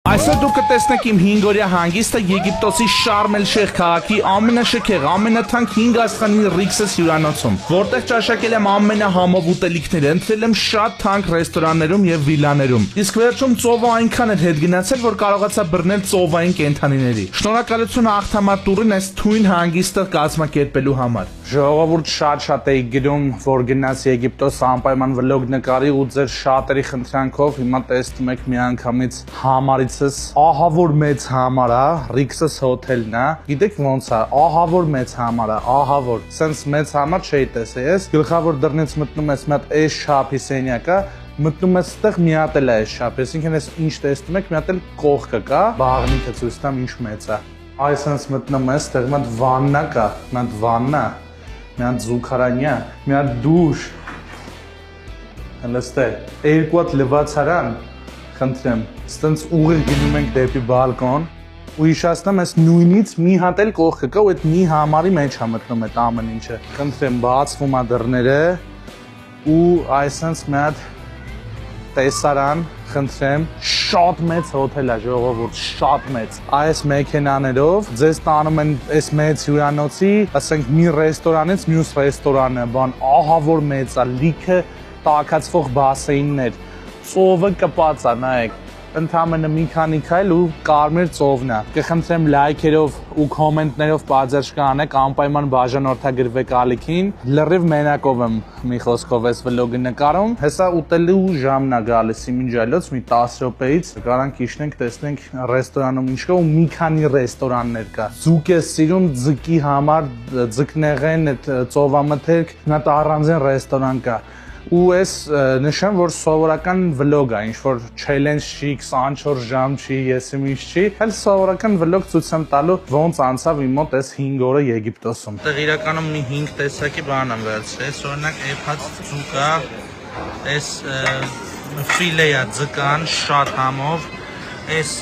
Այսօր դուք կտեսնեք իմ 5-օրյա հանգիստը Եգիպտոսի Շարմ էլ-Շեյխ քաղաքի ամենաշքեղ, ամենաթանկ 5 աստղանի Rixos հյուրանոցում, որտեղ ճաշակել եմ ամենահամով ուտելիքները, ընտրել եմ շատ թանկ ռեստորաններում եւ վիլաներում։ Իսկ վերջում ծովը այնքան էր հետ գնացել, որ կարողացա բռնել ծովային կենդանիների։ Շնորհակալություն հաղթամար տուրին այս թույն հանգիստը կազմակերպելու համար։ Ժողովուրդ շատ էի գրում, որ գնաց Եգիպտոս անպայման վլոգ նկարի ու ձեր շատերի խնդրանքով հիմա տեսնում եք միանգամից համարիցս ահա որ մեծ համար է, Rixos հոթելն է։ Գիտեք ոնց է, ահա որ մեծ համար է, ահա որ։ Սենց մեծ համար չէի տեսել ես։ Գլխավոր դռնից մտնում ես մի հատ էս շափի սենյակ է, մտնում ես այդտեղ մի հատ էլ է էս շափ, այսինքն այս ինչ տեսնում եք, մի հատ էլ կողքը կա, բաղնիքը ցույց տամ ինչ մեծ է։ Այս սենց մտնում ես, այդտեղ մի հատ վաննա կա, մի հատ վաննա, մի հատ զուգարանյա, մի հատ դուշ։ Հəլստե, երկու հատ լվացարան, խնդրեմ, ստենց ուղիղ գնում ենք դեպի բալկոն ու հիշացնեմ այս նույնից մի հատ էլ կողքը կա ու այդ մի համարի մեջ է մտնում այդ ամեն ինչը։ Խնդրեմ, բացվում է դռները ու այսպես մի հատ տեսարան, խնդրեմ, շատ մեծ հոթել է ժողովուրդ, շատ մեծ։ Այս մեքենաներով ձեզ տանում են այս մեծ հյուրանոցի, ասենք մի ռեստորանից մյուս ռեստորանը, բան, ահա որ մեծ է, լիքը տաքացվող բասեիններ, ծովը կպած է, նայեք, ընդամենը մի քանի քայլ ու կարմիր ծովն է։ Կխնդրեմ լայքերով ու կոմենտներով բաժանեշ կանեք, անպայման բաժանորդագրվեք ալիքին։ Լրիվ մենակով եմ մի խոսքով այս վլոգը նկարում։ Հեսա ուտելու ժամն է գալիս իմինջայլոց մի 10 րոպեից կարանք իջնենք, տեսնենք ռեստորանում ինչ կա ու մի քանի ռեստորաններ կա։ Ձուկ է սիրում ձկի համար, ձկնեղեն, այդ ծովամթերք, մի հատ առանձին ռեստորան կա։ Ու ես նշեմ, որ սովորական վլոգ է, ինչ-որ challenge չի, 24 ժամ չի, եսիմ ինչ չի, հել սովորական վլոգ ցույց եմ տալու ոնց անցավ իմ մոտ այս 5 օրը Եգիպտոսում։ Այդտեղ իրականում մի 5 տեսակի բան եմ վերցրել, այս օրինակ էփած ձուկ է, այս ֆիլե է ձկան շատ համով, այս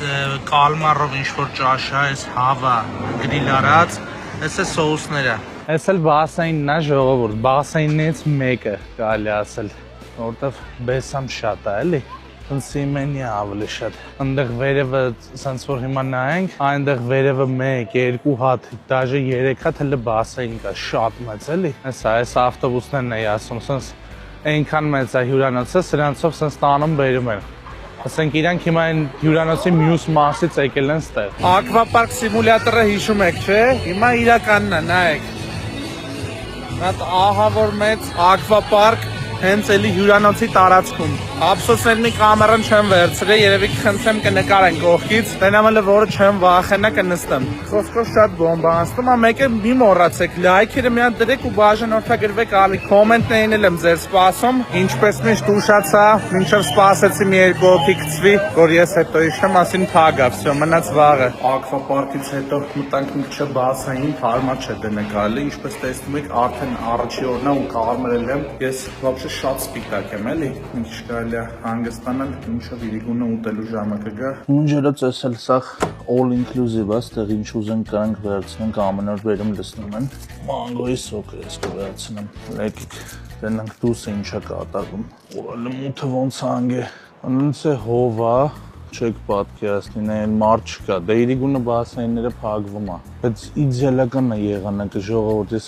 կալմարով ինչ-որ ճաշ է, այս հավա գրիլ արած, այս է սոուսները։ Այս էլ բասեինն է ժողովուրդ, բասեիններից մեկը կարելի ասել, որտեվ բեսամ շատ է, էլի, սիմենի ավելի շատ։ Այնտեղ վերևը, սենց որ հիմա նայենք, այնտեղ վերևը 1, 2 հատ, դաժե 3 հատ հələ բասեին կա, շատ մեծ, էլի։ Այս ավտոբուսներն էի ասում, սենց այնքան մեծ է հյուրանոցը, սրանցով սենց տանում բերում են։ Ասենք իրանք հիմա այն հյուրանոցի մյուս մասից եկել են ստեղ։ Ակվապարկ սիմուլյատորը հիշում եք, չէ՞։ Հիմա իրականն է, նայեք։ Այդ ահա որ մեծ ակվապարկ հենց էլի հյուրանոցի տարածքում։ Ափսոսներ մի կամերան չեմ վերցրել, երևի կխնդրեմ կնկարեն կողքից, տենամելը որը չեմ վախենա կնստեմ։ Խոսքով շատ բոմբանստում է, մեկը մի մոռացեք, լայքերը մի հատ դրեք ու բաժանորդագրվեք ալի, կոմենտներն էլ եմ ձեր սպասում, ինչպես միշտ ուշացա, մինչև սպասեցի մի երկու օքի գցվի, որ ես հետո իշտեմ, ասին փագա, վсё, մնաց վաղը։ Ակվապարկից հետո մտանք մի քիչ բացային, հարմար չէ դնեկալի, ինչպես տեսնում եք, արդեն առաջի օրն է ու կարմրել եմ, ես вообще շատ սպիտակ եմ, էլի, ինչ կարելի է հանգստանալ, ինչով իրիկունը ուտելու ժամը կգա։ Ունջերոց ես էլ սաղ all inclusive է, ստեղ ինչ ուզենք կարանք վերցնենք, ամեն օր վերում լսնում են։ Մանգոյի սոկը ես կվերցնեմ, լեկիք, դենանք դուսը ինչա կատարվում։ Օրալը մութը ոնց հանգ է, անոնց է հովա, չեք պատկերացնի, նայեն մարդ չկա, դե իրիկունը բասեինները փակվում է, բայց իդեալական է եղանակը ժողովուրդ, ես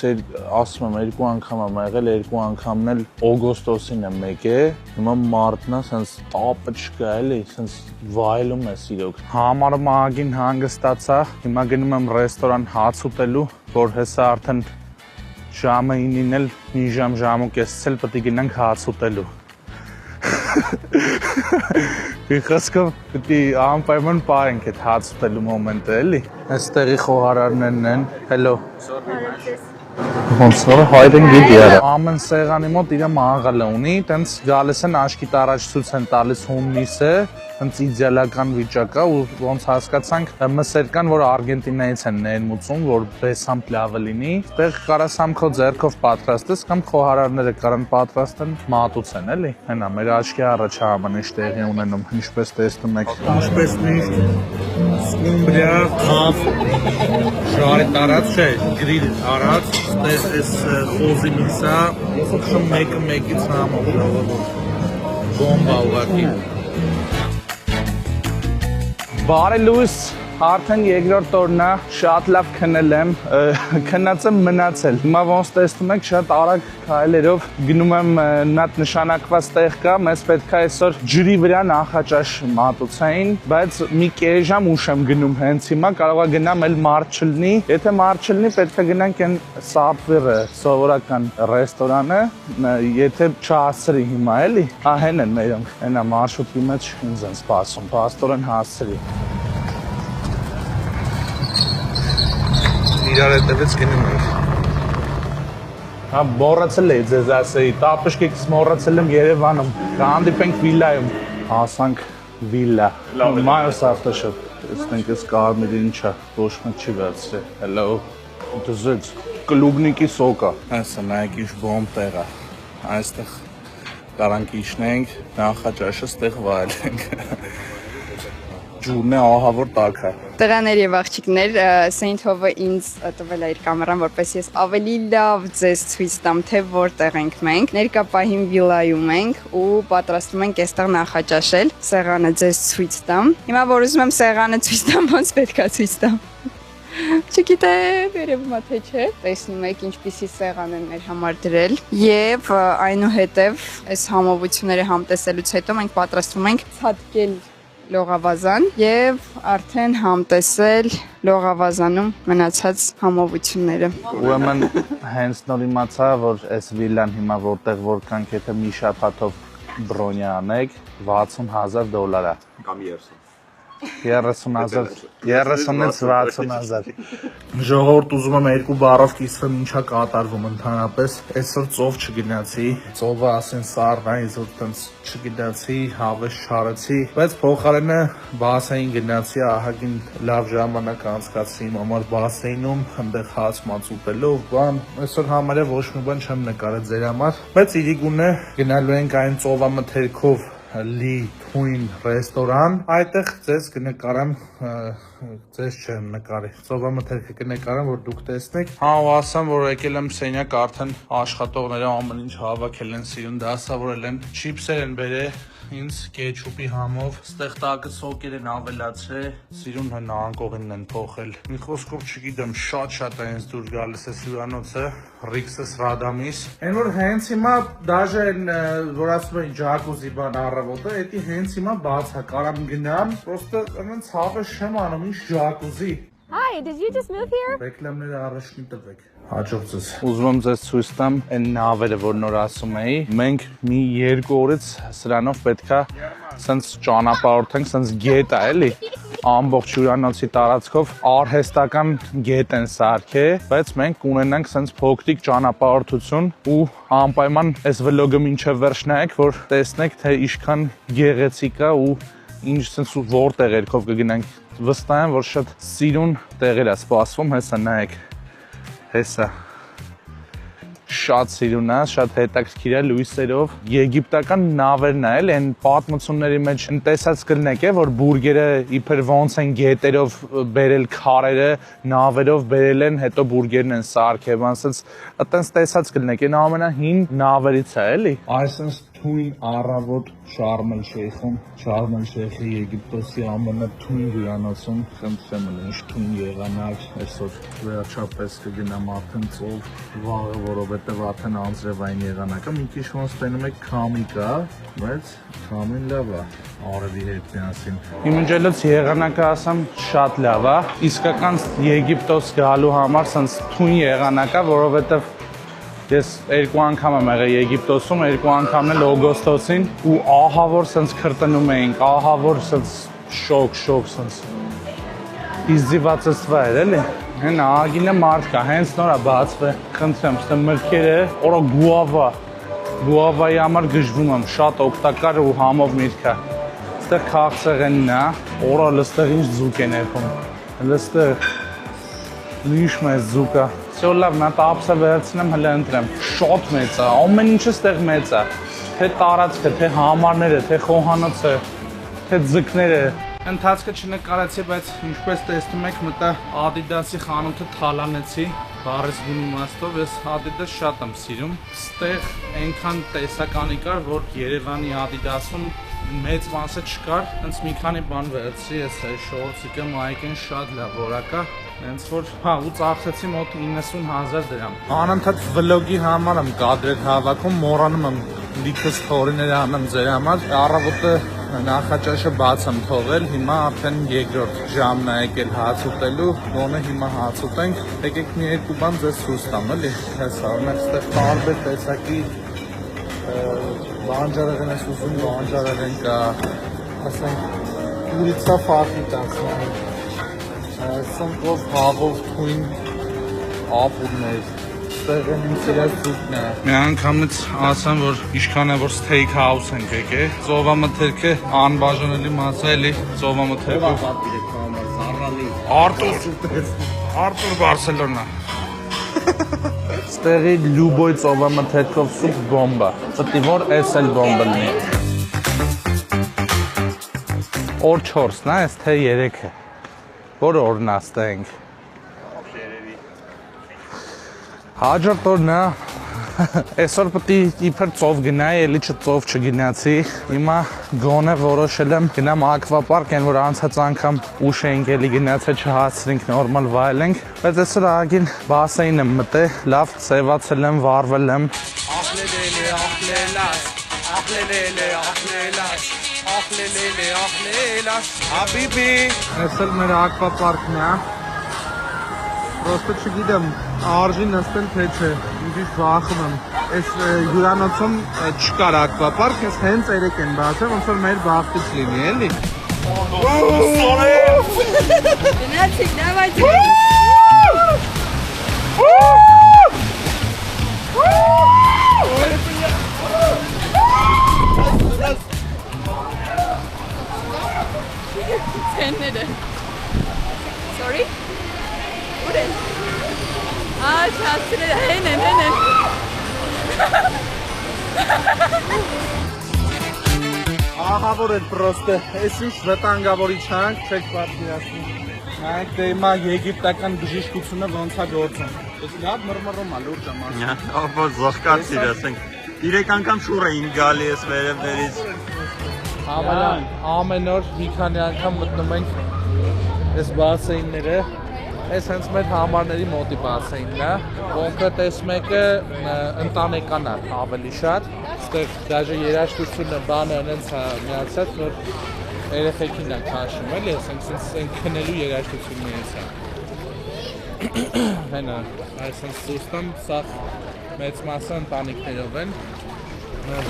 ասում եմ 2 անգամ եմ եղել, 2 անգամն էլ օգոստոսին եմ եկել, հիմա մարտն է, սենց տապը չկա էլի, սենց վայելում ես իրոք։ Համարը մագին հանգստացա, հիմա գնում եմ ռեստորան հաց ուտելու, որ հեսա արդեն ժամը 9-ին էլ մի ժամ ու կեսել պետք է գնանք հաց ուտելու։ Խոսքով պետք է անպայման պարենք այդ հաց ուտելու մոմենտը, էլի։ Այստեղի խոհարարներն են, հելո։ Ոնց որ հայրեն գիտի արա։ Ամեն սեղանի մոտ իր մաղալը ունի, տենց գալիս են աշկիտ առաջ ցույց են տալիս հումնիսը, հենց իդեալական վիճակ է ու ոնց հասկացանք մսեր կան, որ Արգենտինայից են ներմուծում, որ բեսամփ լավը լինի։ Այդտեղ կարաս համ քո ձեռքով պատրաստես կամ խոհարարները կարան պատրաստեն, մատուցեն, էլի։ Հենա մեր աչքի առաջ ամեն ինչ տեղի ունենում, ինչպես տեսնում եք։ Ինչպես միշտ սկումբրիա, խավ, շարի տարած չէ, գրիլ արած, այդպես էս խոզի միսա, խոքշում մեկը մեկից համով ժողովուրդ։ Բոմբա ուղղակի։ Բարի լույս, արդեն երկրորդ օրն է, շատ լավ քնել եմ, քնած եմ մնացել։ Հիմա ոնց տեսնում եք, շատ արագ քայլերով գնում եմ նատ նշանակված տեղ կա, մեզ պետք է այսօր ջրի վրա նախաճաշ մատուցային, բայց մի կես ժամ ուշ եմ գնում հենց հիմա, կարող է գնամ էլ մարդ չլինի։ Եթե մարդ չլինի, պետք է գնանք այն Subway-ը, սովորական ռեստորանը, եթե չհասցրի հիմա էլի, հեն են մերոնք, այնա մարշրուտի մեջ ինձ են սպասում, պաստորեն հասցրի։ Իրար հետևից գնում ենք։ Հա, մոռացել էի ձեզ ասեի, տապշկից մոռացել եմ Երևանում, կհանդիպենք վիլայում, հասանք վիլա, Մայոս ավտոշոպ, տեսնենք ես կարմիր ինչա, ոչ մեկ չի վերցրել, hello, դզեց, կլուգնիկի սոկա, այսը նայեք ինչ բոմ տեղ է, այստեղ կարանք իջնենք, նախաճաշը ստեղ վայելենք, ջուրն է ահավոր տաք է։ Տղաներ եւ աղջիկներ, Saint Hove-ը ինձ տվել է իր կամերան, որպես ես ավելի լավ ձեզ ցույց տամ, թե որտեղ ենք մենք։ Ներկա պահին վիլայում ենք ու պատրաստվում ենք այստեղ նախաճաշել։ Սեղանը ձեզ ցույց տամ։ Հիմա որ ուզում եմ սեղանը ցույց տամ, ոնց պետքա ցույց տամ։ Չգիտեմ, երևում է թե չէ։ Տեսնում եք ինչպիսի սեղան են մեր համար դրել։ Եվ այնուհետև այս համովությունները համտեսելուց հետո մենք պատրաստվում ենք ցածկել լողավազան եւ արդեն համտեսել լողավազանում մնացած համովությունները։ Ուրեմն հենց նոր իմացա, որ այս վիլան հիմա որտեղ որ կանք եթե մի շաբաթով բրոնյա անեք, $60,000 է։ Կամ 30։ 30,000, 30-ից 60,000։ Ժողովուրդ ուզում եմ երկու բառով կիսվեմ ինչա կատարվում ընդհանրապես։ Այսօր ծով չգնացի, ծովը ասեն սառն է, իսկ տենց չգնացի, հավես չարեցի, բայց փոխարենը բասեին գնացի, ահագին լավ ժամանակ անցկացրի իմ համար բասեինում, այնտեղ հաց մաց ուտելով, բան, այսօր համարյա ոչ մի բան չեմ նկարել ձեր համար, բայց իրիկունը գնալու ենք այն ծովամթերքով լի թույն ռեստորան, այդտեղ ձեզ կնկարեմ, ձեզ չեմ նկարի, ծովամթերքը կնկարեմ, որ դուք տեսնեք։ Հա ու ասեմ, որ եկել եմ սենյակ, արդեն աշխատողները ամեն ինչ հավաքել են, սիրուն դասավորել են, չիպսեր են բերել ինձ կեչուպի համով, ստեղ տակը սոկեր են ավելացրել, սիրուն հնանկողին են փոխել։ Մի խոսքով չգիտեմ, շատ է ինձ դուր գալիս է հյուրանոցը, Ռիքսս Ռադամիս։ Այն որ հենց հիմա դաժե են, որ ասում են ջակուզի բան առավոտը, էդի հենց հիմա բաց է, կարամ գնամ, պրոստը այնց հավես չեմ անում, ինչ ջակուզի։ Hi, did you just move here? Ռեկլամները առաջին տվեք։ Հաջող ձեզ։ Ուզում եմ ձեզ ցույց տամ այն նավերը, որ նոր ասում էի։ Մենք մի 2 օրից սրանով պետքա սենց ճանապարհորդենք, սենց գետ է, էլի։ Ամբողջ հյուրանոցի տարածքով արհեստական գետ են սարքել, բայց մենք կունենանք սենց փոքրիկ ճանապարհորդություն ու անպայման այս վլոգը մինչև վերջ նայեք, որ տեսնեք, թե ինչքան գեղեցիկ է ու ինչ սենց ու որտեղ երկով կգնանք։ Վստահ եմ, որ շատ սիրուն տեղեր է սպասվում, հեսա նայեք, հեսա, շատ սիրուն է, շատ հետաքրքիր է լույսերով, եգիպտական նավերն է, էլ են պատմությունների մեջ տեսած կլնեք է, որ բուրգերը իբր ոնց են գետերով բերել քարերը, նավերով բերել են, հետո բուրգերն են սարքել, ասենց այտենց տեսած կլնեք, են ամենահին նավերից է, էլի։ Այսինքն թույն առավոտ Շարմ էլ Շեյխի Եգիպտոսի ամենաթույն հյուրանոցում, խնդրեմ էլ ինչ թույն եղանակ, այսօր վերջապես կգնամ արդեն ծով, վաղը, որովհետև արդեն անձրևային եղանակը, մի քիչ ոնց տենում եք քամի կա, բայց քամին լավ է, արևի հետ միասին։ Իմ ընջելոց եղանակը ասամ շատ լավ է, իսկական Եգիպտոս գալու համար սենց թույն եղանակ է, որովհետև ես 2 անգամ եմ եղել Եգիպտոսում, 2 անգամն էլ օգոստոսին ու ահավոր սենց քրտնում էինք, ահավոր սենց շոկ սենց իզդիվացստվա էր էլի, հեն ագինը մարդ կա, հենց նոր է բացվել, խնդրեմ, ստե մրգերը, օրա գուավայի համար գժվում եմ, շատ օգտակար ու համով միրգ է, ստեղ քաղցեղենն է, օրա լստեղ ինչ ձուկ է ներքում, լստեղ ինչ մեծ ձուկ է, Всё լավ, նա տապսը վերցնեմ, հələ ընտրեմ, շատ մեծ է, ամեն ինչը ստեղ մեծ է, թե տարածքը, թե համարները, թե խոհանոցը, թե ձկները, ընթացքը չնկարեցի, բայց ինչպես տեսնում եք, մտա Adidas-ի խանութը թալանեցի, բառից բուն իմաստով, ես Adidas շատ եմ սիրում, ստեղ այնքան տեսականի կար, որ Երևանի Adidas-ում մեծ մասը չկար, հենց մի քանի բան վերցրի, ես այ շորցիկը մայքեն շատ լավ որակա, հենց որ հա ու ծախսեցի մոտ 90,000 դրամ։ Անընդհատ վլոգի համար եմ կադրեր հավաքում, մոռանում եմ լիքս թորիներ անեմ ձեր համար։ Առավոտը նախաճաշը բաց եմ թողել, հիմա արդեն երկրորդ ժամն է եկել հաց ուտելու, գոնե հիմա հաց ուտենք։ Եկեք մի երկու բան ձեզ ցույց տամ, էլի։ Հեսա, մենք այստեղ տարբեր տեսակի բանջարեղեն ես ուզում, բանջարեղեն կա, ասենք ուրիցա ֆախիտ ասենք, սնկով, հավով, թույն ապուրներ, ստեղ են իմ սիրած ձուկն է։ Մի անգամից ասեմ, որ իշքան է, որ steak house ենք եկե, ծովամթերքը անբաժանելի մաս է, էլի, ծովամթերքը։ Արտուր Բարսելոնա։ Ստեղի լյուբոյ ծովամթերքով սուպ բոմբա, պտի որ էս էլ բոմբը լինի։ Օր 4-ն է, ես թե 3-ը, որ օրն աստենք։ Հաջորդ օրն է, այսօր պտի իպր ծով գնայի, էլի ծով չգնացի, հիմա գոնե որոշել եմ գնամ ակվապարկ են, որ անցած անգամ ուշ էինք էլի գնացել չհասցրինք նորմալ վայելենք, բայց այսօր ագին բասեին եմ մտել, լավ ծևացել եմ, վարվել եմ։ Հաբիբի, այս էլ մեր ակվապարկն է, պրոստը չգիտեմ, արժի նստել թե չէ, ինքիս վախում եմ, այս հյուրանոցում չկար ակվապարկ, ես հենց երեք են բացել, ոնց որ մեր բախտից լինի, էլի։ Գնացիք, դավայցիք։ Sorry? What is? Şansını henen. Ահա որ էլ պրոստը, ես ինչ վտանգավորի չանք, չեք պատկերացնում։ Մենք դե հիմա եգիպտական բժշկությունը ոնց է գործում։ Ես լավ մռմռում ա լուրջ ամաս։ Ահա զղկացիր, ասենք 3 անգամ շուռ էին գալի ես վերևներից։ Ամեն օր մի քանի անգամ մտնում ենք այս բասեինները։ Այս հենց մեր համարների մոտի բասեինն է, կոնկրետ այս մեկը ընտանեկան է ավելի շատ, ստեղ դաժե երաժշտությունը բանը հենց միացած, որ երեխեքին է քաշում, էլի, ասենք քնելու երաժշտություններից է։ Հենա, այս հենց սուստան, սա մեծ մասը ընտանիքներով են,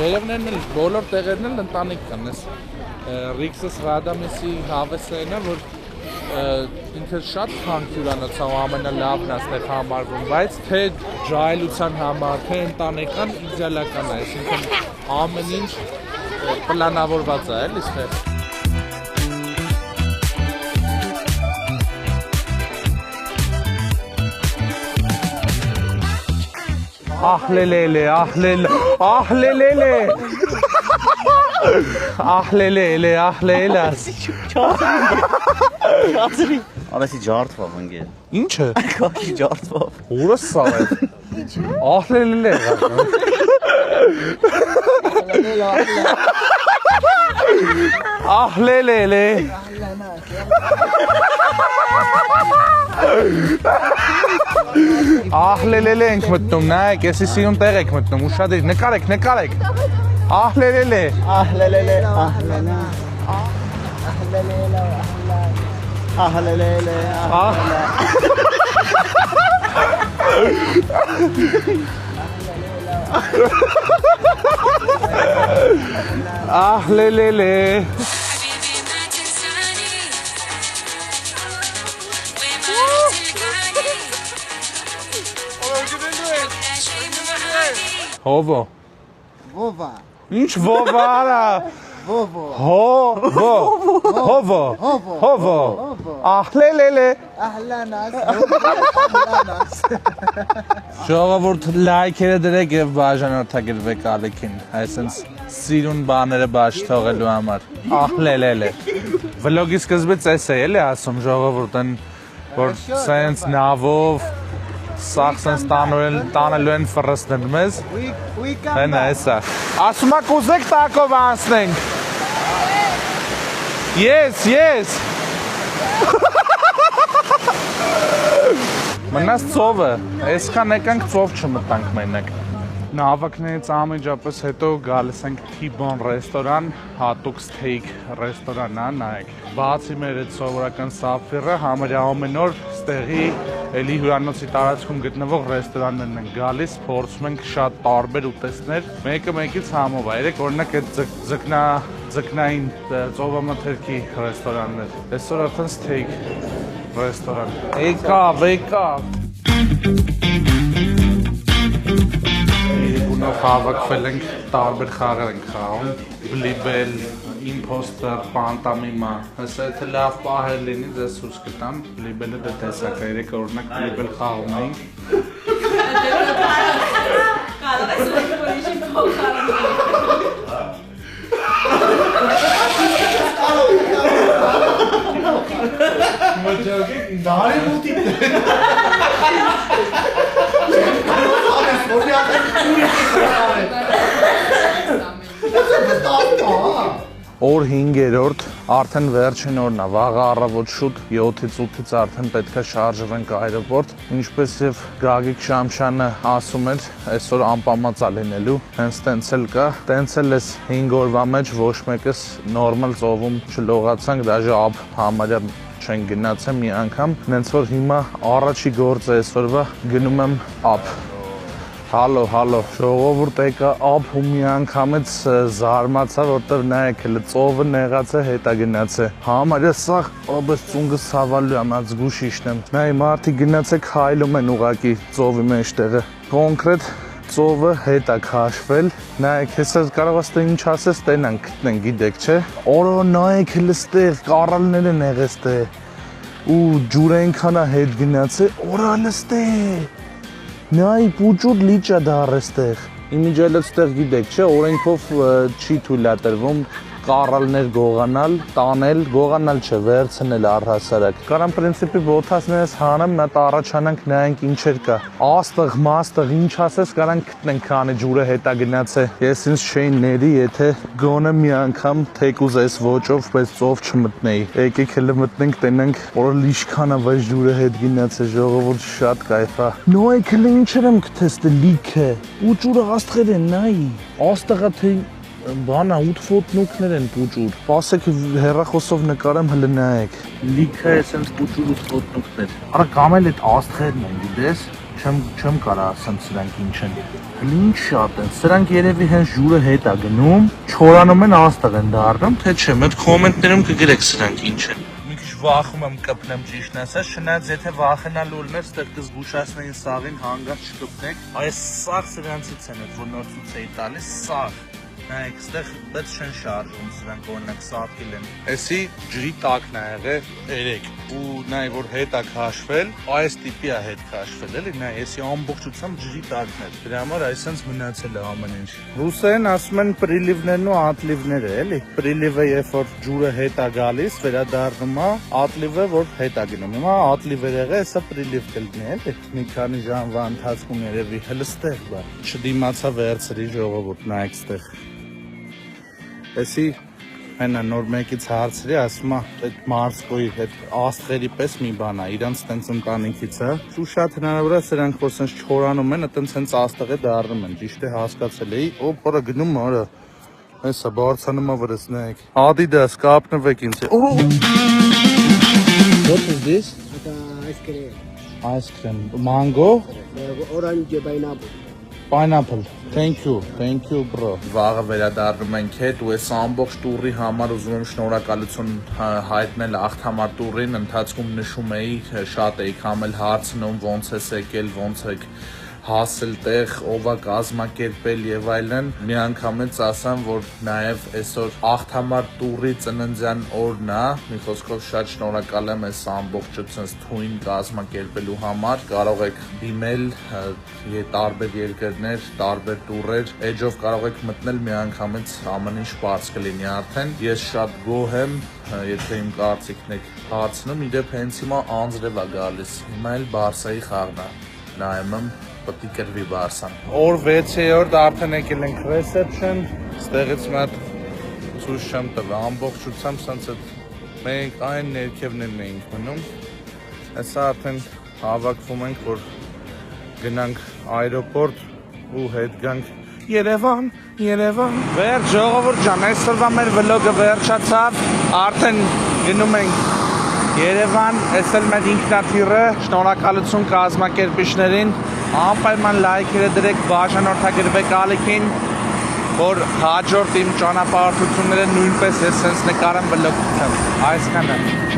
վերևներն էլ, բոլոր տեղերն էլ ընտանիք կան, այս Ռիքսս Ռադամեսի հավեսային է, որ ինքը շատ թանկ հյուրանոց է, ամենալավն է այստեղ համարվում, բայց թե ջահելության համար, թե ընտանեկան իդեալական է, այսինքն ամեն ինչ պլանավորված է, էլի այստեղ։ Ահլելելե, ահլելաս։ Չացրի։ Արեսի ջարդվավ ընկեր։ Ինչը։ Կակի ջարդվավ։ Ուրս սավ է։ Ահլելելե։ Ահլելելե։ Ահլելելե ենք մտնում, նայեք, եսի սիրուն տեղ եք մտնում, ուշադիր, նկարեք։ Ահլելելե։ Ահլելելե։ Ահլելելե։ Հովո։ Vova. Ինչ վովա արա։ Vovo. Հովո։ Ահլելելե։ Ahlanas. Ժողովուրդ լայքերը դրեք եւ բաժանորդագրվեք ալիքին, այսինքն սիրուն բաները բաց թողելու համար։ Ահլելելե։ Վլոգի սկզբից էս է էլի ասում ժողովուրդն, որ սենց նավով սախսենց տանելու են ֆրստն մեզ։ We Հենա էսա։ Ասում ա կուզեք տակով անցնենք։ Yes. Մնաց ծովը, այսքան եկանք ծով չմտանք մենակ։ Նավակներից ամիջապես հետո գալիս ենք T-Bone ռեստորան, հատուկ steak ռեստորանն է, նայեք։ Բացի մեր այդ սովորական սափիրը, համարյա ամեն օր ստեղի էլի հյուրանոցի տարածքում գտնվող ռեստորաններն են գալիս, փորձում ենք շատ տարբեր ուտեստներ, մեկը մեկից համով է։ Երեք օրինակ այդ ձկնային ծովամթերքի ռեստորաններ։ Այսօր արդեն steak ռեստորան։ Եկավ։ Իրիկունով հավաքվել ենք, տարբեր խաղեր ենք խաղում, բլիբել, իմպոստեր, պանտամիմա, հեսա եթե լավ պահեր լինի, ձեզ սուրս կտամ, բլիբելը դե տեսակ է, երեք օրինակ բլիբել խաղում էինք։ Դարի մուտիտ Օր 5-րդ, արդեն վերջին օրն է, վաղը առավոտ շուտ 7-ից 8-ից արդեն պետք է շարժվենք այրոպորտ, ինչպես եւ Գագիկ Շամշյանը ասում էր, այսօր անպամած է լինելու, հենց տենց էլ կա, տենց էլ էս 5 օրվա մեջ ոչ մեկս նորմալ ծովում չլողացանք, դաժե ափ համարյա չեն գնացել մի անգամ, նենց որ հիմա առաջի գործը այսօրվա գնում եմ ափ։ Հալո, ժողովուրդ եկա ափ ու մի անգամից զարմացա, որտեվ նայեք հələ ծովը նեղաց է, հետա գնաց է։ Համարյա սաղ աբս ծունգը սավալու եմ, զգուշ իշնեմ։ Նայ մարդի գնացեք հայլում են ուղակի ծովի մեջտեղը։ Կոնկրետ ծովը հետա քաշվել։ Նայեք, հեսա կարող ես ինչ ասես, տենանք գտնենք, գիտեք, չէ։ Օրո նայեք հələ ստեղ, կարալները նեղեստ է։ Ու ջուրը այնքան է հետ գնաց է, օրա հələ ստեղ։ Նայ պուճուր լիճա դարստեղ։ Իմիջել ստեղ գիտեք, չէ, օրենքով չի թույլատրվում կարալներ գողանալ, տանել, գողանալ չէ, վերցնել առհասարակ։ Կարամ պրինցիպի ոտասներս հանեմ, մատ առաջանանք նայենք ինչեր կա։ Աստղ, մաստղ, ինչ ասես, կարանք գտնենք, քանի ջուրը հետա գնաց է։ Ես ինձ չէին ների, եթե գոնե մի անգամ թեկուզ այս ոճով պես ծով չմտնեի։ Եկեք հələ մտնենք, տենանք, որ լիշքան է, բայց ջուրը հետ գնաց է, ժողովուրդ շատ կայֆ է։ Նայեք հələ ինչեր եմ գտեստ լիքը։ Ու ջուրը աստղեր են, նայ։ Աստղը թե բանա 8 ֆոտնուկներ են պուճուր։ Պասեք հեռախոսով նկարեմ հələ նայեք։ Լիքը է սենց պուճուր 8 ֆոտնուկներ։ Արա կամ էլ այդ աստղերն են, գիտես, չեմ կարա ասեմ սրանք ինչ են։ Ինչ շատ են։ Սրանք երևի հենց ջուրը հետ է գնում, չորանում են աստղ են դառնում, թե չէ, մեր կոմենտներում կգրեք սրանք ինչ են։ Մի քիչ վախում եմ կպնեմ ճիշտն ասած, չնայած եթե վախենալու ուլներ, ստեղ կզգուշացնեին սաղին հանգած չկպնեք։ Այս սաղ սրանցից են, որ նոր ցույց էի տալիս, սաղ։ Նայեք, ստեղ բայց չեն շարժում սրանք օրինակ սատկել են։ Էսի ջրի տակն է եղել 3 ու նայ որ հետ է քաշվել, այս տիպի է հետ քաշվել, էլի նայ, էսի ամբողջությամբ ջրի տակն է։ Դրա համար այսպես մնացել է ամեն ինչ։ Ռուսերեն ասում են պրիլիվներն ու ատլիվները, էլի։ Պրիլիվը երբ որ ջուրը հետ է գալիս, վերադառնում է, ատլիվը որ հետ է գնում։ Հիմա ատլիվ եղել, հեսա պրիլիվ կլինի, էլի։ Մի քանի ժամվա ընթացքում երևի հələ ստեղ բա։ Չդիմացա վերցրի ժողովուրդ, նայեք ստեղ։ Էսի հենա նոր մեկից հարցրի, ասում է այդ մարսկոյի հետ աստղերի պես մի բան է, իրանց տենց ընտանիքից է։ Ու շատ հնարավոր է սրանք որ սենց չորանում են, այտենց հենց աստղը դառնում են, ճիշտ է հասկացել էի, օպորա գնում արա։ Հեսա բարձանում է վրս նայեք։ Adidas կապնվեք ինձ։ What is this? Ice cream. Ice cream. Mango? Orange pineapple. Pineapple. Thank you bro. Վաղը վերադառնում ենք հետ ու այս ամբողջ տուրի համար ուզում եմ շնորհակալություն հայտնել աղթամար տուրին, ընթացքում նշում էի, շատ էի կամել հարցնում ոնց է եկել, ոնց է հասել տեղ, ով է կազմակերպել եւ այլն։ Մի անգամից ասեմ, որ նաեւ այսօր աղթամար տուրի ծննդյան օրն է, մի խոսքով շատ շնորհակալ եմ այս ամբողջ թույն կազմակերպելու համար։ Կարող եք դիմել տարբեր երկրներ, տարբեր տուրեր, էջով կարող եք մտնել մի անգամից ամեն ինչ բաց կլինի արդեն։ Ես շատ գոհ եմ, եթե իմ կարծիքն եք հարցնում, իդեպ հենց հիմա անձրև է գալիս։ Հիմա էլ Բարսայի խաղն է։ Նայում եմ Պտի կրվի Բարսան։ Օր 6-րդ արդեն եկել ենք reception, ստեղից մի հատ ցույց չեմ տվել, ամբողջությամբ սենց այդ Մենք այն ներքևն ենք մնում։ Հեսա արդեն հավաքվում ենք, որ գնանք այրոպորտ ու հետ գանք Երևան, Երևան։ Վերջ ժողովուրդ ջան, այսօրվա մեր վլոգը վերջացավ, արդեն գնում ենք Երևան, այս էլ մեր ինքնաթիռը, շնորհակալություն կազմակերպիչներին, անպայման լայքերը դրեք, բաժանորդագրվեք ալիքին, որ հաջորդ իմ ճանապարհորդությունները նույնպես ես sense նկարեմ վլոգ։ Այսքանը։